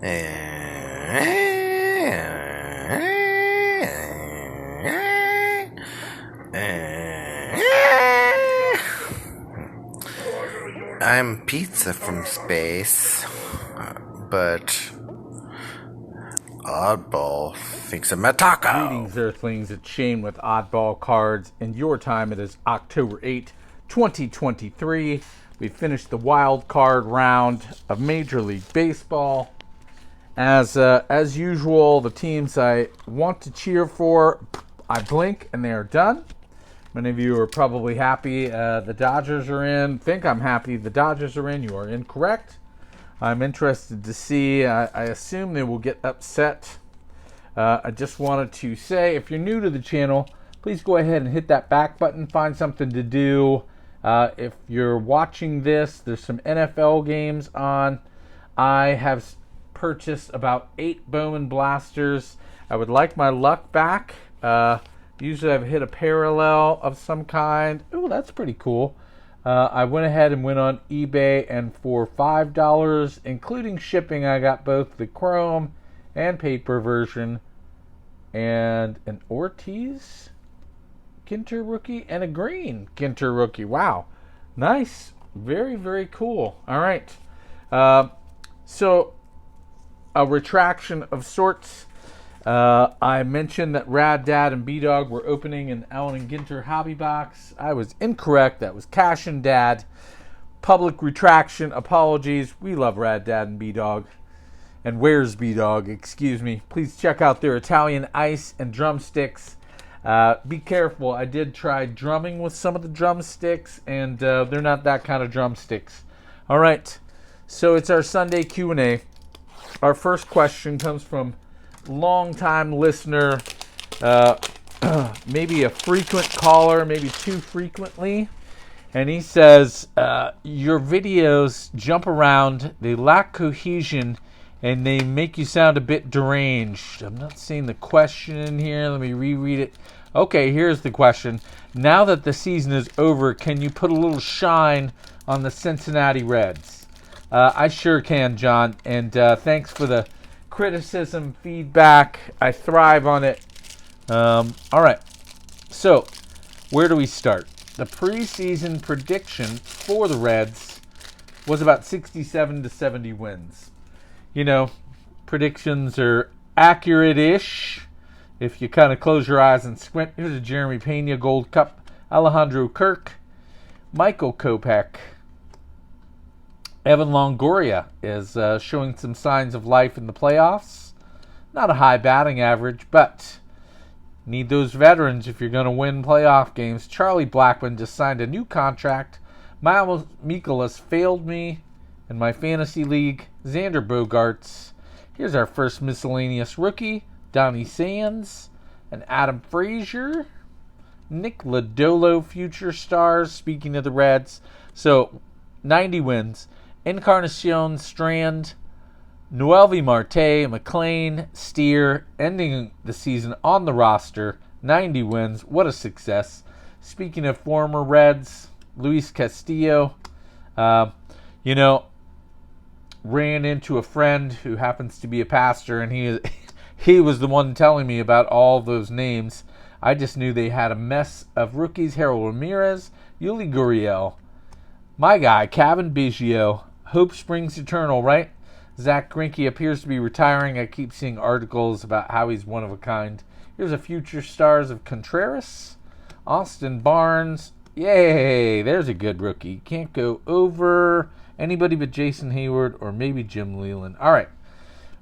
I'm pizza from space, but Oddball thinks I'm a taco. Greetings, Earthlings. It's Shane with Oddball Cards, and your time it is October 8, 2023. We finished the wild card round of Major League Baseball. As usual, the teams I want to cheer for, I blink and they are done. Many of you are probably happy the Dodgers are in. Think I'm happy the Dodgers are in. You are incorrect. I'm interested to see. I assume they will get upset. I just wanted to say, if you're new to the channel, please go ahead and hit that back button. Find something to do. If you're watching this, there's some NFL games on. I have purchased about 8 Bowman Blasters. I would like my luck back. Usually I've hit a parallel of some kind. Ooh, that's pretty cool. I went ahead and went on eBay, and for $5, including shipping, I got both the chrome and paper version, and an Ortiz Ginter rookie and a green Ginter rookie. Wow. Nice. Very, very cool. All right. So, a retraction of sorts. I mentioned that Rad Dad and B-Dog were opening an Allen and Ginter hobby box. I was incorrect. That was Cash and Dad. Public retraction. Apologies. We love Rad Dad and B-Dog. And where's B-Dog? Excuse me. Please check out their Italian ice and drumsticks. Be careful. I did try drumming with some of the drumsticks, and they're not that kind of drumsticks. All right. So it's our Sunday Q&A. Our first question comes from long-time listener, maybe a frequent caller, maybe too frequently. And he says, your videos jump around, they lack cohesion, and they make you sound a bit deranged. I'm not seeing the question in here. Let me reread it. Okay, here's the question. Now that the season is over, can you put a little shine on the Cincinnati Reds? I sure can, John. And thanks for the criticism, feedback. I thrive on it. All right. So, where do we start? The preseason prediction for the Reds was about 67 to 70 wins. You know, predictions are accurate-ish if you kind of close your eyes and squint. Here's a Jeremy Pena Gold Cup, Alejandro Kirk, Michael Kopech. Evan Longoria is showing some signs of life in the playoffs. Not a high batting average, but need those veterans if you're going to win playoff games. Charlie Blackmon just signed a new contract. Miles Mikolas failed me in my fantasy league. Xander Bogaerts. Here's our first miscellaneous rookie. Donnie Sands and Adam Frazier. Nick Lodolo, future stars. Speaking of the Reds. So, 90 wins. Encarnacion Strand, Noelvi Marte, McLean, Steer, ending the season on the roster. 90 wins. What a success. Speaking of former Reds, Luis Castillo, ran into a friend who happens to be a pastor, and he was the one telling me about all those names. I just knew they had a mess of rookies. Harold Ramirez, Yuli Gurriel, my guy, Kevin Biggio. Hope springs eternal, right? Zach Greinke appears to be retiring. I keep seeing articles about how he's one of a kind. Here's a future stars of Contreras. Austin Barnes. Yay, there's a good rookie. Can't go over anybody but Jason Hayward or maybe Jim Leland. All right.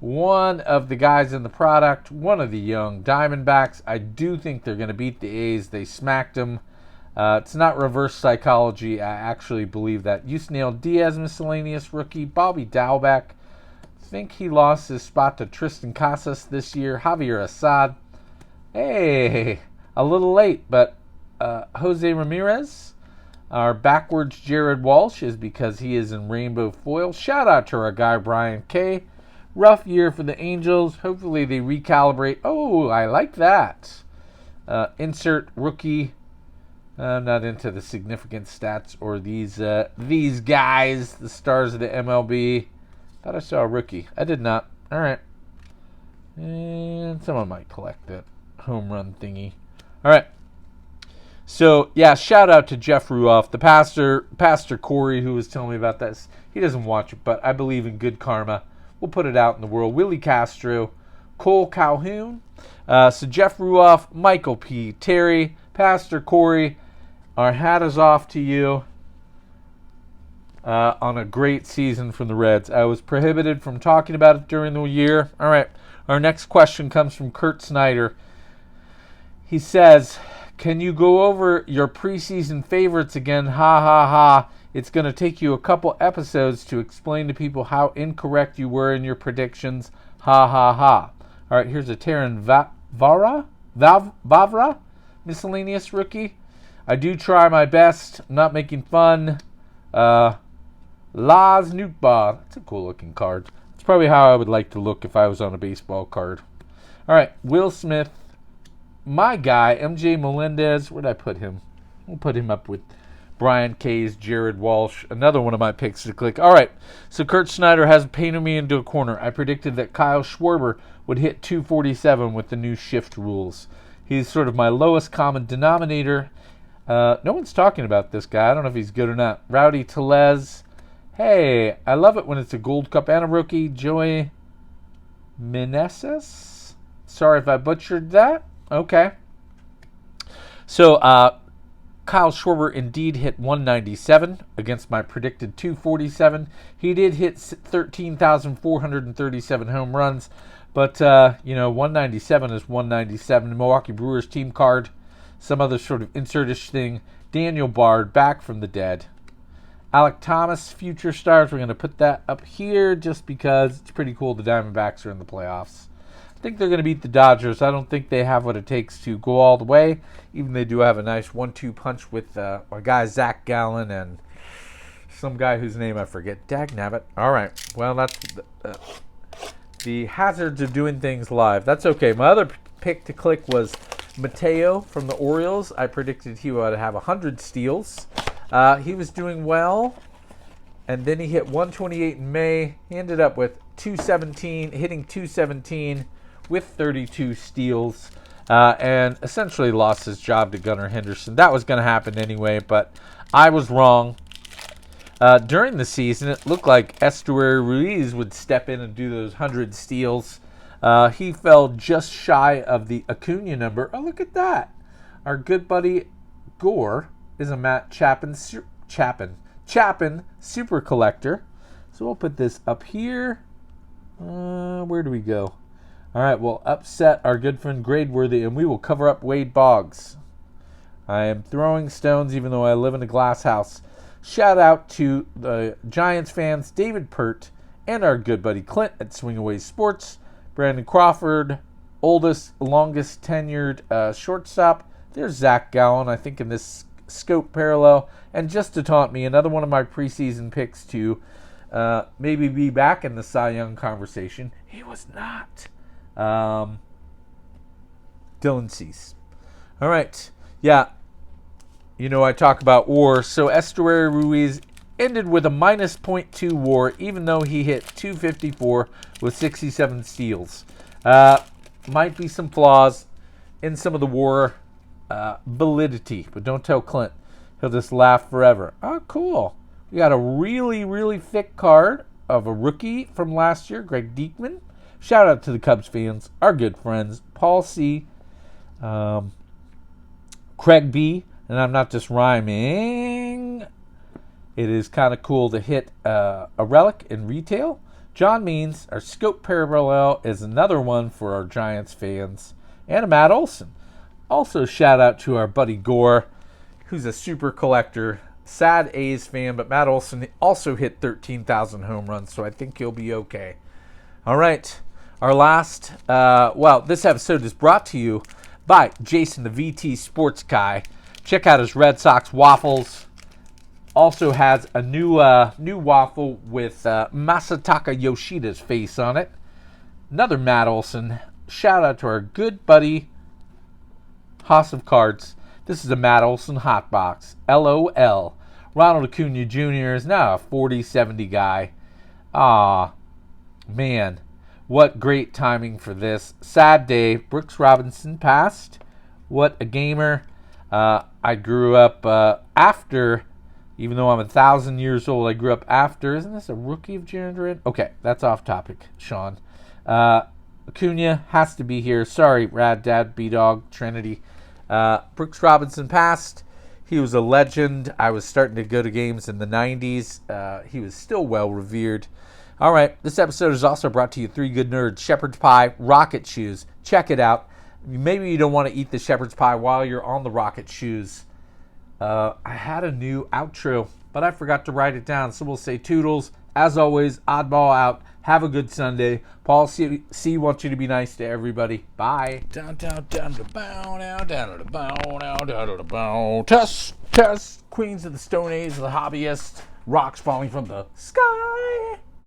One of the guys in the product, one of the young Diamondbacks. I do think they're going to beat the A's. They smacked them. It's not reverse psychology. I actually believe that. Yusniel Diaz, miscellaneous rookie. Bobby Dalbec. Think he lost his spot to Tristan Casas this year. Javier Assad. Hey, a little late, but Jose Ramirez. Our backwards Jared Walsh is because he is in rainbow foil. Shout out to our guy Brian K. Rough year for the Angels. Hopefully they recalibrate. Oh, I like that. Insert rookie. I'm not into the significant stats or these guys, the stars of the MLB. Thought I saw a rookie. I did not. All right. And someone might collect that home run thingy. All right. So, yeah, shout out to Jeff Ruoff, the Pastor Corey, who was telling me about this. He doesn't watch it, but I believe in good karma. We'll put it out in the world. Willie Castro, Cole Calhoun. So Jeff Ruoff, Michael P. Terry, Pastor Corey, our hat is off to you on a great season from the Reds. I was prohibited from talking about it during the year. All right, our next question comes from Kurt Snyder. He says, can you go over your preseason favorites again? Ha ha ha. It's going to take you a couple episodes to explain to people how incorrect you were in your predictions. Ha ha ha. All right, here's a Terran Vavra, miscellaneous rookie. I do try my best. I'm not making fun. Laz Nukba. That's a cool looking card. It's probably how I would like to look if I was on a baseball card. All right, Will Smith. My guy, MJ Melendez. Where'd I put him? We'll put him up with Brian Case, Jared Walsh. Another one of my picks to click. All right, so Kurt Snyder has painted me into a corner. I predicted that Kyle Schwarber would hit 247 with the new shift rules. He's sort of my lowest common denominator. No one's talking about this guy. I don't know if he's good or not. Rowdy Telez. Hey, I love it when it's a Gold Cup and a rookie. Joey Meneses. Sorry if I butchered that. Okay. So, Kyle Schwarber indeed hit 197 against my predicted 247. He did hit 13,437 home runs, but, 197 is 197. Milwaukee Brewers team card, some other sort of insert-ish thing. Daniel Bard, back from the dead. Alec Thomas, future stars. We're going to put that up here just because it's pretty cool the Diamondbacks are in the playoffs. I think they're going to beat the Dodgers. I don't think they have what it takes to go all the way. Even they do have a nice 1-2 punch with our guy Zach Gallen and some guy whose name I forget. Dagnabbit. All right. Well, that's the hazards of doing things live. That's okay. My other pick to click was Mateo from the Orioles. I predicted he would have 100 steals. He was doing well, and then he hit 128 in May. He ended up with 217, hitting 217 with 32 steals, and essentially lost his job to Gunnar Henderson. That was going to happen anyway, but I was wrong. During the season, it looked like Estuary Ruiz would step in and do those 100 steals. He fell just shy of the Acuna number. Oh, look at that. Our good buddy Gore is a Matt Chapin super collector. So we'll put this up here. Where do we go? All right, we'll upset our good friend Gradeworthy, and we will cover up Wade Boggs. I am throwing stones even though I live in a glass house. Shout out to the Giants fans, David Pert, and our good buddy Clint at Swing Away Sports. Brandon Crawford, longest tenured shortstop. There's Zach Gallen, I think, in this scope parallel. And just to taunt me, another one of my preseason picks to maybe be back in the Cy Young conversation. He was not. Dylan Cease. All right. Yeah. I talk about WAR. So Estuary Ruiz ended with a minus .2 WAR, even though he hit 254 with 67 steals. Might be some flaws in some of the WAR validity, but don't tell Clint. He'll just laugh forever. Oh, cool. We got a really, really thick card of a rookie from last year, Greg Diekman. Shout out to the Cubs fans, our good friends, Paul C., Craig B., and I'm not just rhyming. It is kind of cool to hit a relic in retail. John Means, our scope parallel, is another one for our Giants fans. And a Matt Olson. Also shout out to our buddy Gore, who's a super collector. Sad A's fan, but Matt Olson also hit 13,000 home runs, so I think he'll be okay. All right. Our last, this episode is brought to you by Jason, the VT Sports Guy. Check out his Red Sox waffles. Also has a new waffle with Masataka Yoshida's face on it. Another Matt Olson. Shout out to our good buddy House of Cards. This is a Matt Olson hot box. LOL. Ronald Acuna Jr. is now a 40-70 guy. Ah, man. What great timing for this. Sad day. Brooks Robinson passed. What a gamer. I grew up after, even though I'm 1,000 years old, I grew up after. Isn't this a rookie of Jaron Duran? Okay, that's off topic, Sean. Acuna has to be here. Sorry, Rad Dad, B-Dog, Trinity. Brooks Robinson passed. He was a legend. I was starting to go to games in the 90s. He was still well revered. All right, this episode is also brought to you 3 Good Nerds, Shepherd's Pie, Rocket Shoes. Check it out. Maybe you don't want to eat the shepherd's pie while you're on the rocket shoes. I had a new outro, but I forgot to write it down, so we'll say toodles. As always, Oddball out. Have a good Sunday. Paul C wants you to be nice to everybody. Bye. Down, down, down to the bow, down, down to the bow, down, down to the bow. Test, test. Queens of the Stone Age, the hobbyist. Rocks falling from the sky.